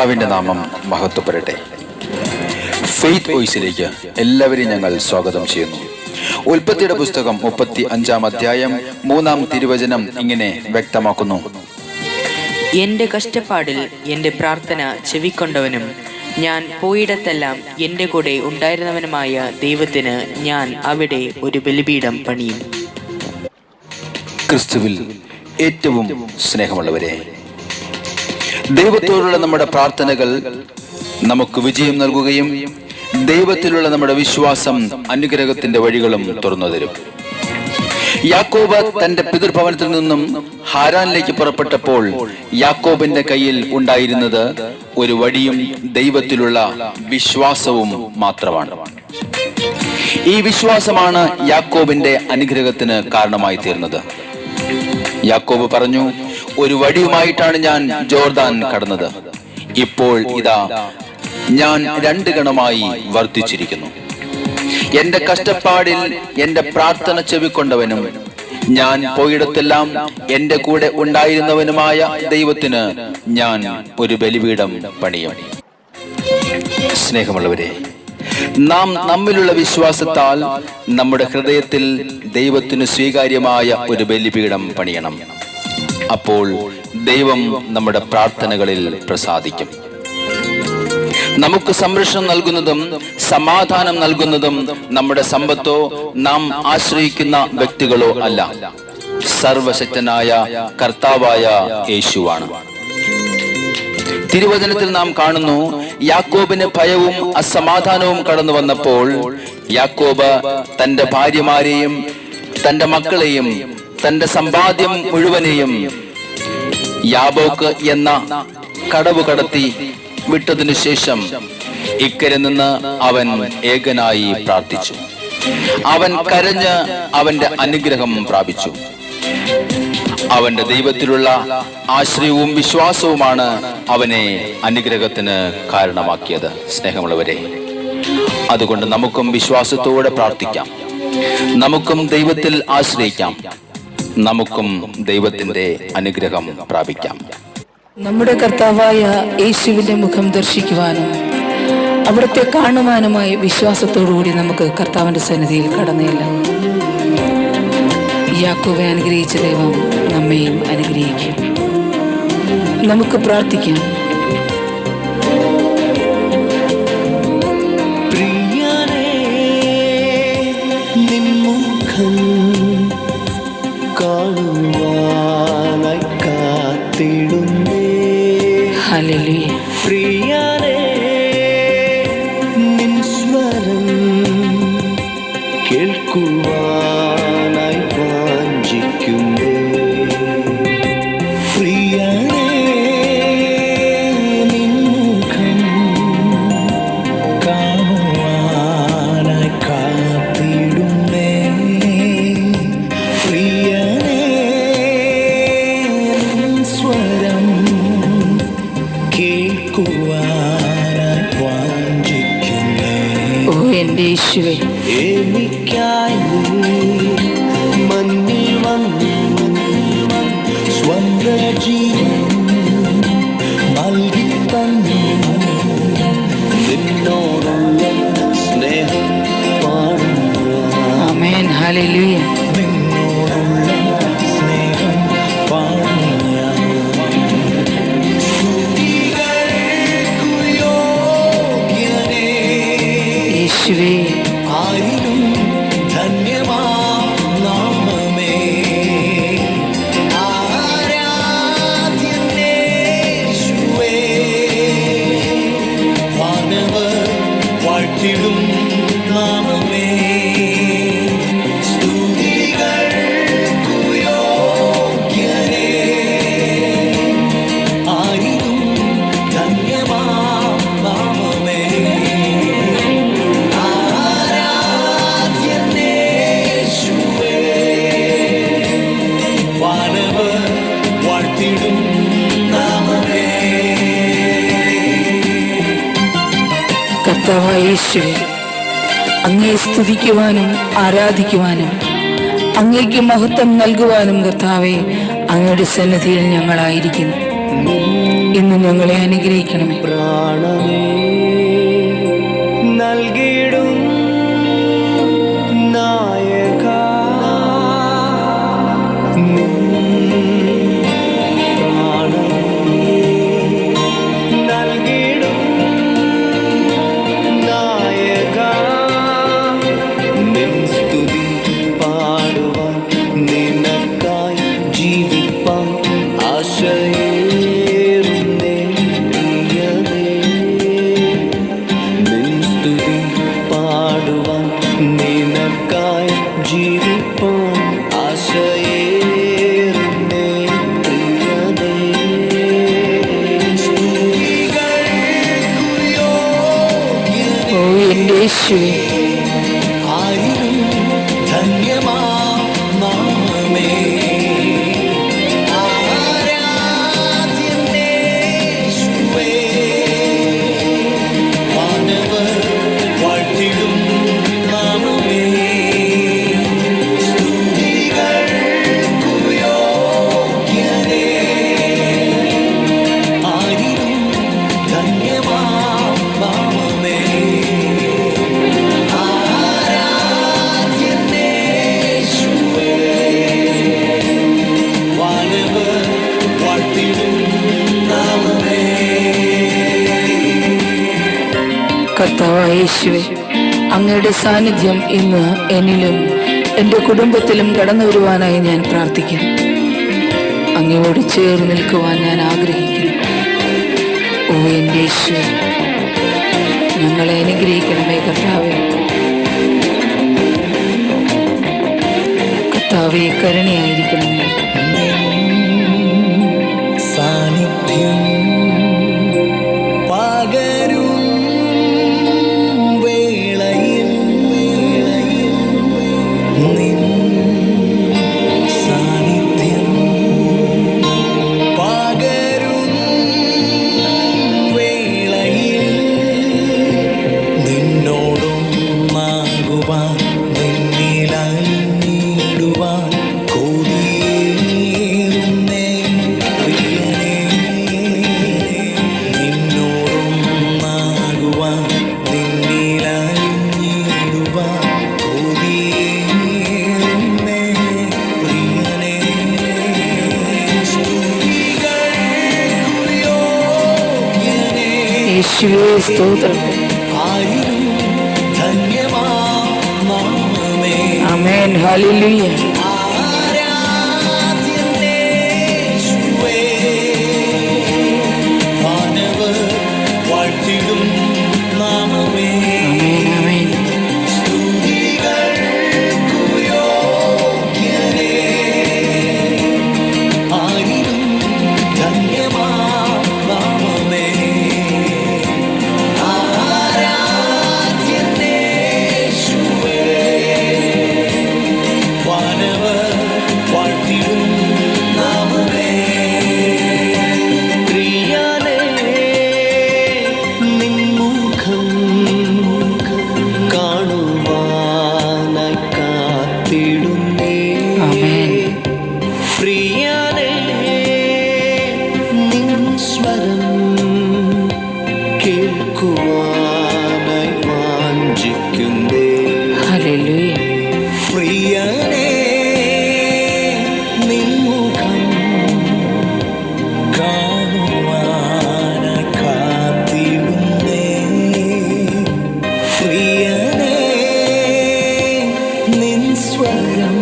കർത്താവിൻ്റെ നാമം മഹത്വപ്പെടട്ടെ. ഫെയ്ത്ത് വോയിസിലേക്ക് എല്ലാവരെയും ഞങ്ങൾ സ്വാഗതം ചെയ്യുന്നു. ഉൽപ്പത്തിയുടെ പുസ്തകം 35-ാം അധ്യായം 3-ാം തിരുവചനം ഇങ്ങനെ വ്യക്തമാക്കുന്നു: എന്റെ കഷ്ടപ്പാടിൽ എന്റെ പ്രാർത്ഥന ചെവിക്കൊണ്ടവനും ഞാൻ പോയിടത്തെല്ലാം എന്റെ കൂടെ ഉണ്ടായിരുന്നവനുമായ ദൈവത്തിന് ഞാൻ അവിടെ ഒരു ബലിപീഠം പണിയും. ക്രിസ്തുവിൽ ഏറ്റവും സ്നേഹമുള്ളവരെ, ദൈവത്തോടുള്ള നമ്മുടെ പ്രാർത്ഥനകൾ നമുക്ക് വിജയം നൽകുകയും ദൈവത്തിലുള്ള നമ്മുടെ വിശ്വാസം അനുഗ്രഹത്തിന്റെ വഴികളും തുറന്നു തരും. യാക്കോബ് തന്റെ പിതൃഭവനത്തിൽ നിന്നും ഹാരാനിലേക്ക് പുറപ്പെട്ടപ്പോൾ യാക്കോബിന്റെ കയ്യിൽ ഉണ്ടായിരുന്നത് ഒരു വടിയും ദൈവത്തിലുള്ള വിശ്വാസവും മാത്രമാണ്. ഈ വിശ്വാസമാണ് യാക്കോബിന്റെ അനുഗ്രഹത്തിന് കാരണമായി തീർന്നത്. യാക്കോബ് പറഞ്ഞു, ഒരു വടിയുമായിട്ടാണ് ഞാൻ ജോർദാൻ കടന്നത്. ഇപ്പോൾ ഇതാ ഞാൻ 2 ഗണമായി വർദ്ധിച്ചിരിക്കുന്നു. എന്റെ കഷ്ടപ്പാടിൽ എന്റെ പ്രാർത്ഥന ചെവിക്കൊണ്ടവനും ഞാൻ പോയിടത്തെല്ലാം എന്റെ കൂടെ ഉണ്ടായിരുന്നവനുമായ ദൈവത്തിന് ഞാൻ ഒരു ബലിപീഠം പണിയും. സ്നേഹമുള്ളവരെ, നാം നമ്മിലുള്ള വിശ്വാസത്താൽ നമ്മുടെ ഹൃദയത്തിൽ ദൈവത്തിന് സ്വീകാര്യമായ ഒരു ബലിപീഠം പണിയണം. അപ്പോൾ ദൈവം നമ്മുടെ പ്രാർത്ഥനകളിൽ പ്രസാദിക്കും. നമുക്ക് സംരക്ഷണം നൽകുന്നതും സമാധാനം നൽകുന്നതും നമ്മുടെ സമ്പത്തോ നാം ആശ്രയിക്കുന്ന വ്യക്തികളോ അല്ല, സർവശക്തനായ കർത്താവായ യേശുവാണ്. തിരുവചനത്തിൽ നാം കാണുന്നു, യാക്കോബിന് ഭയവും അസമാധാനവും കടന്നു വന്നപ്പോൾ യാക്കോബ് തന്റെ ഭാര്യമാരെയും തന്റെ മക്കളെയും തന്റെ സമ്പാദ്യം മുഴുവനെയും യാബോക്ക് എന്ന കടവ് കടത്തി വിട്ടതിനു ശേഷം ഇക്കരെ നിന്ന് അവൻ ഏകനായി പ്രാർത്ഥിച്ചു. അവൻ കരഞ്ഞ് അവന്റെ അനുഗ്രഹം പ്രാപിച്ചു. അവന്റെ ദൈവത്തിലുള്ള ആശ്രയവും വിശ്വാസവുമാണ് അവനെ അനുഗ്രഹത്തിന് കാരണമാക്കിയത്. സ്നേഹമുള്ളവരെ, അതുകൊണ്ട് നമുക്കും വിശ്വാസത്തോടെ പ്രാർത്ഥിക്കാം, നമുക്കും ദൈവത്തിൽ ആശ്രയിക്കാം, നമുക്കും ദൈവത്തിന്റെ അനുഗ്രഹം പ്രാപിക്കാം. നമ്മുടെ കർത്താവായ യേശുവിന്റെ മുഖം ദർശിക്കുവാനും അവിടുത്തെ കാണുവാനുമായി വിശ്വാസത്തോടുകൂടി നമുക്ക് കർത്താവിന്റെ സന്നിധിയിൽ കടന്നേല്ലാം. യാക്കോബെ അനുഗ്രഹിച്ച ദൈവം നമ്മെയും അനുഗ്രഹിക്കും. നമുക്ക് പ്രാർത്ഥിക്കാം. ഹല്ലേലൂയ. പ്രിയനേ, നിൻ സ്വരം കേൾക്കുവാനായി വാഞ്ചിക്കുന്നേ. പ്രിയനേ, നിൻ മുഖം കാണുവാനായി കാത്തിടുന്നേ. പ്രിയനേ, നിൻ സ്വരം കേൾക്കുവാനായി വാഞ്ചിക്കുന്നേ. ഓ എന്റെ യേശുവേ, എനിക്കായി മണ്ണിൽ വന്നു സ്വന്ത ജീവൻ നൽകി തന്നു. നിന്നോടുള്ള സ്നേഹം പാടുന്നു. ആമേൻ. ഹല്ലേലൂയ. നിന്നോടുള്ള സ്നേഹം പാടുന്നു. യേശുവേ, ആയിരം ധന്യമാ നാമമേ. ആരാധ്യനേ യേശുവേ, വാനവർ വാഴ്ത്തിടും നാമമേ. സ്തുതികൾക്കു യോഗ്യനേ, ആയിരം ധന്യമാ നാമമേ. കർത്താവായ യേശുവേ, അങ്ങയെ സ്തുതിക്കുവാനും ആരാധിക്കുവാനും അങ്ങേക്ക് മഹത്വം നൽകുവാനും കർത്താവേ അങ്ങയുടെ സന്നിധിയിൽ ഞങ്ങളായിരിക്കുന്നു. ഇന്ന് ഞങ്ങളെ അനുഗ്രഹിക്കണമേ. പ്രാണനേ നൽകിടും നായക പ്രാണനേ നൽകിടും നായക നിൻ സ്തുതി പാടുവാൻ നിനക്കായി ജീവിപ്പാൻ ആശയേറുന്നേ പ്രിയനേ. നിൻ സ്തുതി പാടുവാൻ നിനക്കായി ജീവിപ്പാൻ ആശയേറുന്നേ പ്രിയനേ. സ്തുതികൾക്കു യോഗ്യനേ. ഓ എൻ്റെ യേശുവേ, ആയിരം ധന്യമാ നാമമേ. ആരാധ്യനേ യേശുവേ. വാനവർ വാഴ്ത്തിടും നാമമേ. സ്തുതികൾക്കു യോഗ്യനേ. ആയിരം ധന്യമാ നാമമേ. കർത്താവായ യേശുവേ, അങ്ങയുടെ സാന്നിധ്യം ഇന്ന് എന്നിലും എൻ്റെ കുടുംബത്തിലും കടന്നു വരുവാനായി ഞാൻ പ്രാർത്ഥിക്കുന്നു. അങ്ങയോട് ചേർന്ന് നിൽക്കുവാൻ ഞാൻ ആഗ്രഹിക്കുന്നു. ഓ എൻ്റെ യേശുവേ, ഞങ്ങളെ അനുഗ്രഹിക്കണമേ കർത്താവേ. കർത്താവേ, കരുണയായിരിക്കണമേ. സാന്നിധ്യം പകരും വേളയിൽ നിൻ സാന്നിധ്യം പകരും വേളയിൽ നിന്നോടൊന്നാകുവാൻ നിന്നിലലിഞ്ഞിടുവാൻ കൊതിയേറുന്നേ പ്രിയനേ. നിന്നോടൊന്നാകുവാൻ നിന്നിലലിഞ്ഞിടുവാൻ കൊതിയേറുന്നേ പ്രിയനേ. സ്തുതികൾക്കു യോഗ്യനേ. യേശുവേ, സ്തോത്രം. ആയിരം ധന്യമാ നാമമേ. ആമേൻ. ഹല്ലേലൂയ. ആരാധ്യനേ യേശുവേ. വാനവർ വാഴ്ത്തിടും നാമമേ. ആമേൻ, ആമേൻ. സ്തുതികൾക്കു യോഗ്യനേ. ആയിരം ധന്യമാ നാമമേ. ആരാധ്യനേ യേശുവേ. വാനവർ വാഴ്ത്തിടും നാമമേ. പ്രിയനേ നിൻ മുഖം കാണുവാനായി കാത്തിടുന്നേ. ആമേൻ. പ്രിയനേ നിൻ സ്വരം കേൾക്കുവാനായി വാഞ്ചിക്കുന്നേ. ഹല്ലേലൂയ. പ്രിയനേ നിൻ മുഖം കാണുവാനായി കാത്തിടുന്നേ. പ്രിയനേ നിൻ സ്വരം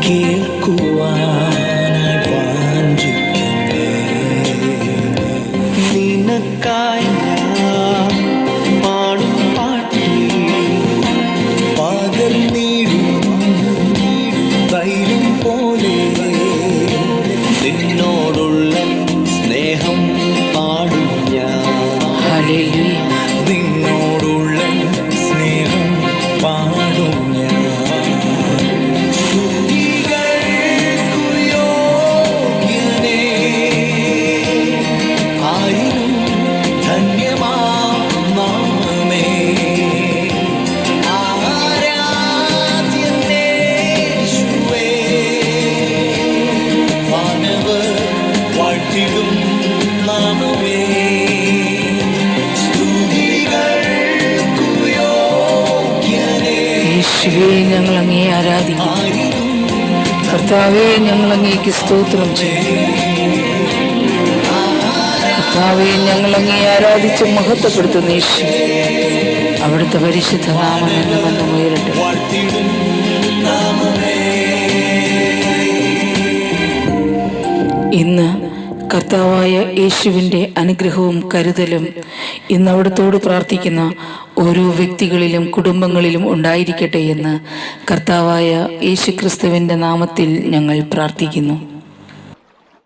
കേൾക്കുവാനായി വാഞ്ചിക്കുന്നേ. നിനക്കായി ഞാൻ പാടും പാട്ടിൽ പകർന്നിടും തൈലം പോലെ നിന്നോടുള്ള സ്നേഹം പാടും ഞാൻ. ഹല്ലേലൂയ. നിന്നോടുള്ള സ്നേഹം പാടും ഞാൻ. സ്തുതികൾക്കു യോഗ്യനേ. ആയിരം ധന്യമാ നാമമേ സ്തുതികൾക്കു യോഗ്യനേ. യേശുവേ, ഞങ്ങൾ അങ്ങയെ ആരാധിക്കുന്നു. കർത്താവേ, ഞങ്ങൾ അങ്ങേക്ക് സ്തോത്രം ചെയ്യുന്നു. കർത്താവേ, ഞങ്ങൾ അങ്ങയെ ആരാധിച്ച് മഹത്വപ്പെടുത്തുന്ന യേശു, അവിടുത്തെ പരിശുദ്ധ നാമം എന്നും എന്നും ഉയരട്ടെ. വാഴ്ത്തിടും നാമമേ. ഇന്ന് കർത്താവായ യേശുവിൻ്റെ അനുഗ്രഹവും കരുതലും ഇന്ന് അവിടുത്തോട് പ്രാർത്ഥിക്കുന്ന ഓരോ വ്യക്തികളിലും കുടുംബങ്ങളിലും ഉണ്ടായിരിക്കട്ടെ എന്ന് കർത്താവായ യേശു ക്രിസ്തുവിൻ്റെ നാമത്തിൽ ഞങ്ങൾ പ്രാർത്ഥിക്കുന്നു.